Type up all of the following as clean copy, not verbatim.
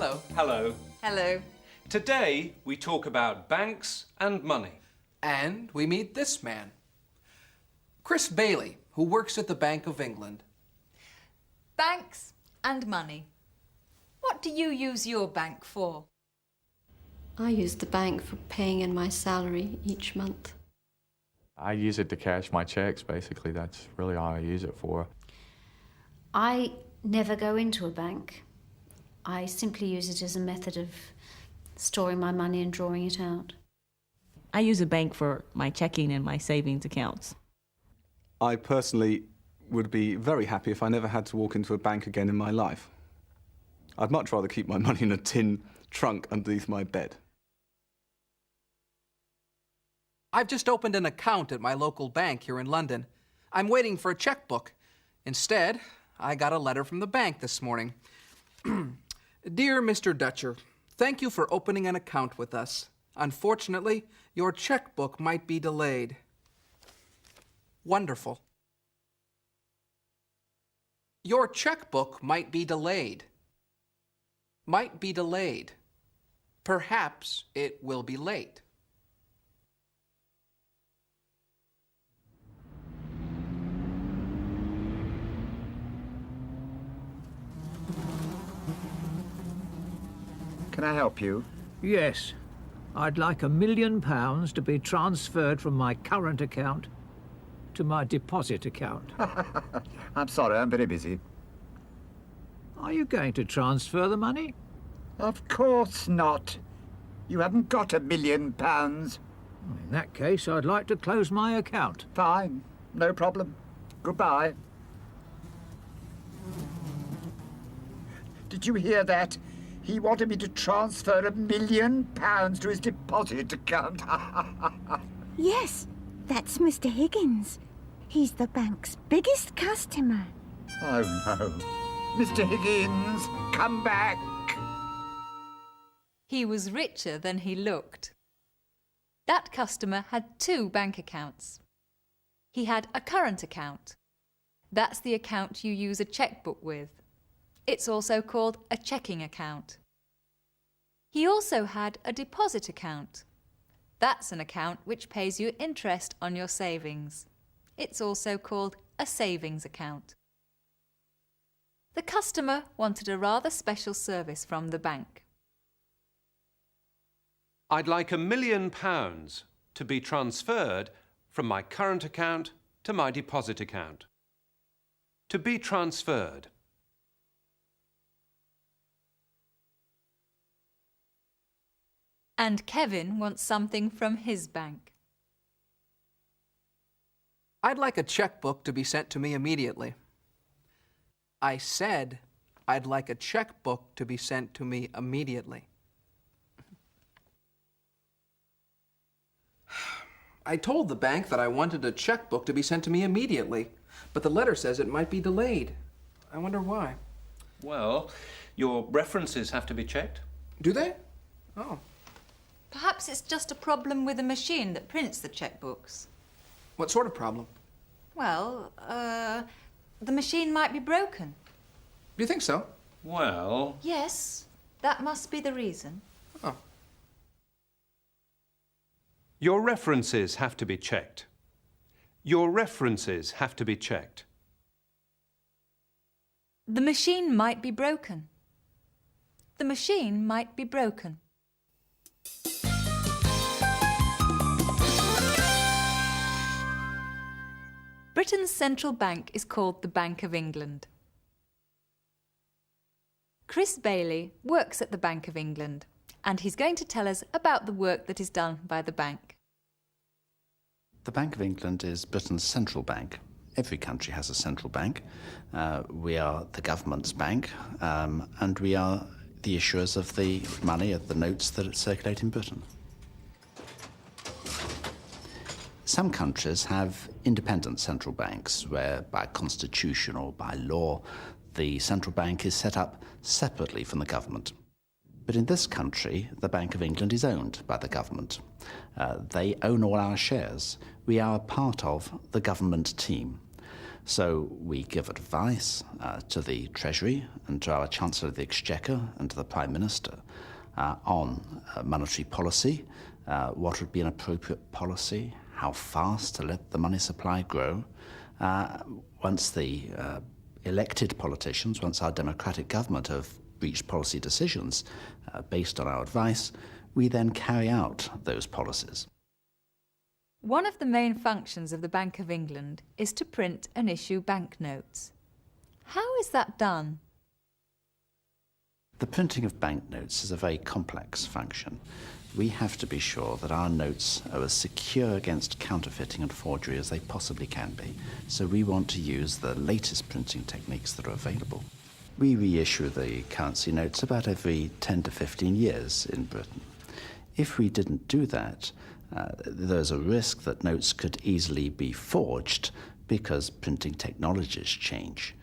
Hello. Hello. Hello. Today we talk about banks and money. And we meet this man, Chris Bailey, who works at the Bank of England. Banks and money. What do you use your bank for? I use the bank for paying in my salary each month. I use it to cash my checks, basically. That's really all I use it for. I never go into a bank. I simply use it as a method of storing my money and drawing it out. I use a bank for my checking and my savings accounts. I personally would be very happy if I never had to walk into a bank again in my life. I'd much rather keep my money in a tin trunk underneath my bed. I've just opened an account at my local bank here in London. I'm waiting for a checkbook. Instead, I got a letter from the bank this morning. Dear Mr. Dutcher, thank you for opening an account with us. Unfortunately, your checkbook might be delayed. Wonderful. Your checkbook might be delayed. Might be delayed. Perhaps it will be late. Can I help you? Yes. I'd like £1 million to be transferred from my current account to my deposit account. I'm sorry, I'm very busy. Are you going to transfer the money? Of course not. You haven't got £1 million. In that case, I'd like to close my account. Fine, no problem. Goodbye. Did you hear that? He wanted me to transfer £1 million to his deposit account. Yes, that's Mr. Higgins. He's the bank's biggest customer. Oh, no. Mr. Higgins, come back. He was richer than he looked. That customer had 2 bank accounts. He had a current account. That's the account you use a checkbook with. It's also called a checking account. He also had a deposit account. That's an account which pays you interest on your savings. It's also called a savings account. The customer wanted a rather special service from the bank. I'd like £1 million to be transferred from my current account to my deposit account. To be transferred. And Kevin wants something from his bank. I'd like a checkbook to be sent to me immediately. I said I'd like a checkbook to be sent to me immediately. I told the bank that I wanted a checkbook to be sent to me immediately, but the letter says it might be delayed. I wonder why. Well, your references have to be checked. Do they? Oh. Perhaps it's just a problem with the machine that prints the checkbooks. What sort of problem? Well, the machine might be broken. Do you think so? Well... Yes, that must be the reason. Oh. Your references have to be checked. Your references have to be checked. The machine might be broken. The machine might be broken. Britain's central bank is called the Bank of England. Chris Bailey works at the Bank of England, and he's going to tell us about the work that is done by the bank. The Bank of England is Britain's central bank. Every country has a central bank. We are the government's bank, and we are the issuers of the money, of the notes that circulate in Britain. Some countries have independent central banks, where by constitution or by law, the central bank is set up separately from the government. But in this country, the Bank of England is owned by the government. They own all our shares. We are part of the government team. So we give advice to the Treasury and to our Chancellor of the Exchequer and to the Prime Minister on monetary policy, what would be an appropriate policy, how fast to let the money supply grow. Once the elected politicians, once our democratic government have reached policy decisions based on our advice, we then carry out those policies. One of the main functions of the Bank of England is to print and issue banknotes. How is that done? The printing of banknotes is a very complex function. We have to be sure that our notes are as secure against counterfeiting and forgery as they possibly can be. So we want to use the latest printing techniques that are available. We reissue the currency notes about every 10 to 15 years in Britain. If we didn't do that, there's a risk that notes could easily be forged because printing technologies change.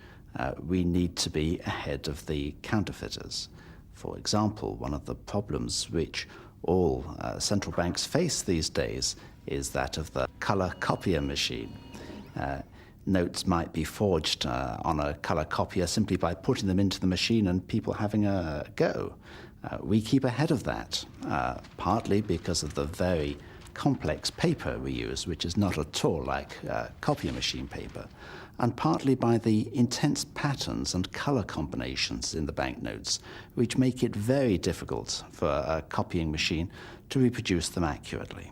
We need to be ahead of the counterfeiters. For example, one of the problems which all central banks face these days is that of the colour copier machine. Notes might be forged on a colour copier simply by putting them into the machine and people having a go. We keep ahead of that, partly because of the very complex paper we use, which is not at all like copier machine paper, and partly by the intense patterns and colour combinations in the banknotes, which make it very difficult for a copying machine to reproduce them accurately.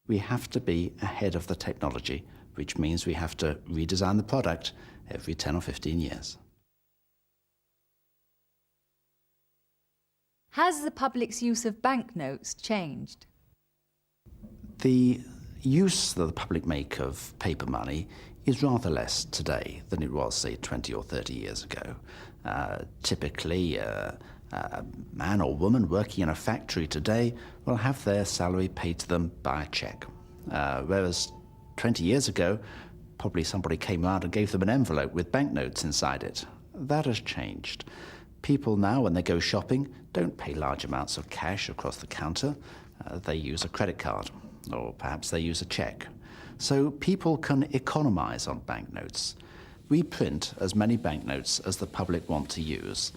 We have to be ahead of the technology, which means we have to redesign the product every 10 or 15 years. Has the public's use of banknotes changed? The use that the public make of paper money is rather less today than it was, say, 20 or 30 years ago. Typically, a man or woman working in a factory today will have their salary paid to them by a cheque. Whereas 20 years ago, probably somebody came around and gave them an envelope with banknotes inside it. That has changed. People now, when they go shopping, don't pay large amounts of cash across the counter. They use a credit card, or perhaps they use a cheque. So people can economise on banknotes. We print as many banknotes as the public want to use,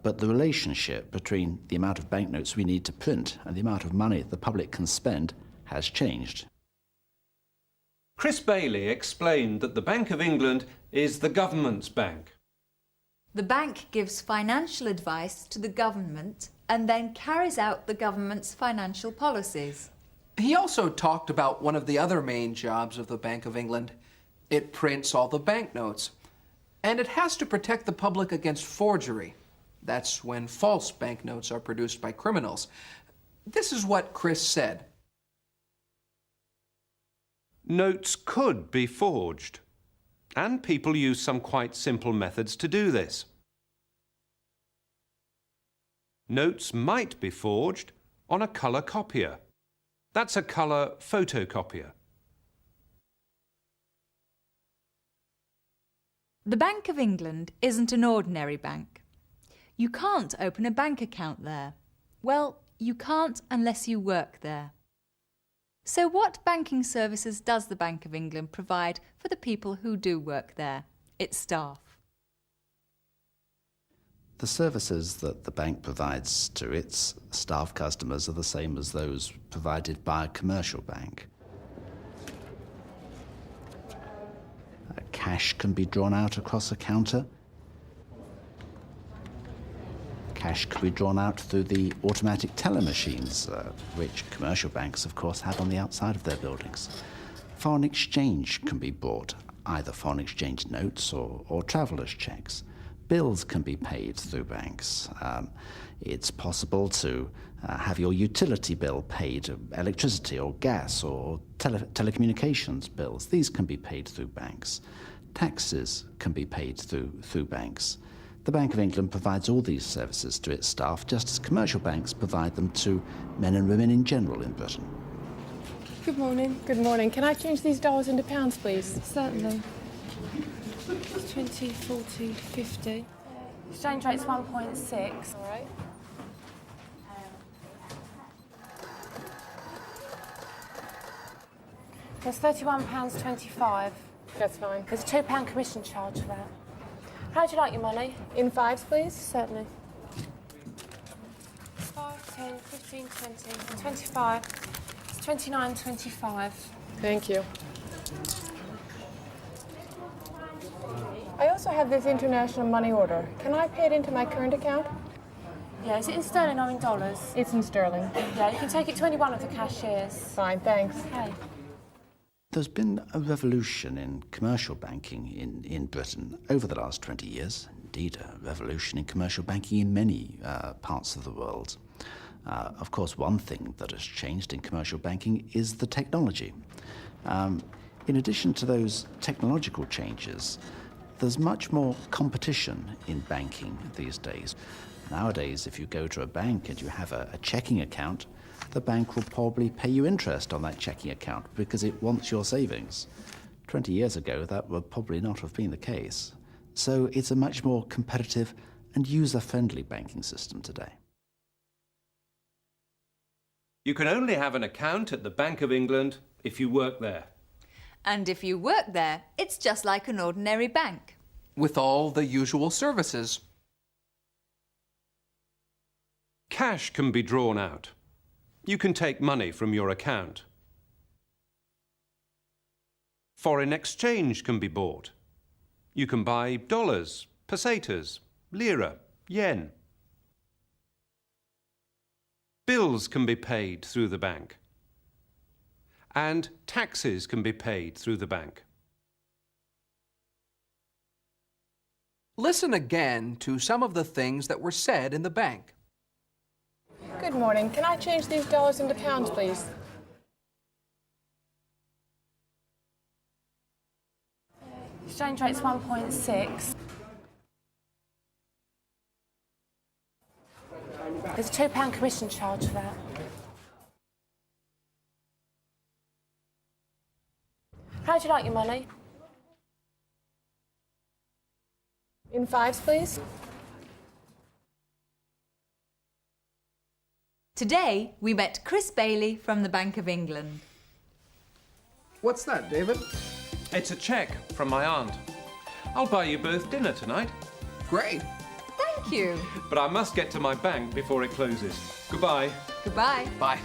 but the relationship between the amount of banknotes we need to print and the amount of money the public can spend has changed. Chris Bailey explained that the Bank of England is the government's bank. The bank gives financial advice to the government and then carries out the government's financial policies. He also talked about one of the other main jobs of the Bank of England. It prints all the banknotes. And it has to protect the public against forgery. That's when false banknotes are produced by criminals. This is what Chris said. Notes could be forged, and people use some quite simple methods to do this. Notes might be forged on a colour copier. That's a colour photocopier. The Bank of England isn't an ordinary bank. You can't open a bank account there. Well, you can't unless you work there. So what banking services does the Bank of England provide for the people who do work there, its staff? The services that the bank provides to its staff customers are the same as those provided by a commercial bank. Cash can be drawn out across a counter. Cash can be drawn out through the automatic teller machines, which commercial banks, of course, have on the outside of their buildings. Foreign exchange can be bought, either foreign exchange notes or travellers' cheques. Bills can be paid through banks. It's possible to have your utility bill paid, electricity or gas or telecommunications bills. These can be paid through banks. Taxes can be paid through banks. The Bank of England provides all these services to its staff, just as commercial banks provide them to men and women in general in Britain. Good morning. Good morning. Can I change these dollars into pounds, please? Certainly. 20, 40, 50. Exchange rate's 1.6. All right. There's £31.25. That's fine. There's a £2 commission charge for that. How'd you like your money? In fives, please? Certainly. 5, 10, 15, 20, 25. It's 29.25. Thank you. I also have this international money order. Can I pay it into my current account? Yeah, is it in sterling or in dollars? It's in sterling. Yeah, you can take it to any one of the cashiers. Fine, thanks. Okay. There's been a revolution in commercial banking in Britain over the last 20 years. Indeed, a revolution in commercial banking in many parts of the world. Of course, one thing that has changed in commercial banking is the technology. In addition to those technological changes, there's much more competition in banking these days. Nowadays, if you go to a bank and you have a checking account, the bank will probably pay you interest on that checking account because it wants your savings. 20 years ago, that would probably not have been the case. So it's a much more competitive and user-friendly banking system today. You can only have an account at the Bank of England if you work there. And if you work there, it's just like an ordinary bank. With all the usual services. Cash can be drawn out. You can take money from your account. Foreign exchange can be bought. You can buy dollars, pesetas, lira, yen. Bills can be paid through the bank. And taxes can be paid through the bank. Listen again to some of the things that were said in the bank. Good morning. Can I change these dollars into pounds, please? Exchange rate's 1.6. There's a £2 commission charge for that. How'd you like your money? In fives, please? Today, we met Chris Bailey from the Bank of England. What's that, David? It's a cheque from my aunt. I'll buy you both dinner tonight. Great. Thank you. But I must get to my bank before it closes. Goodbye. Goodbye. Bye.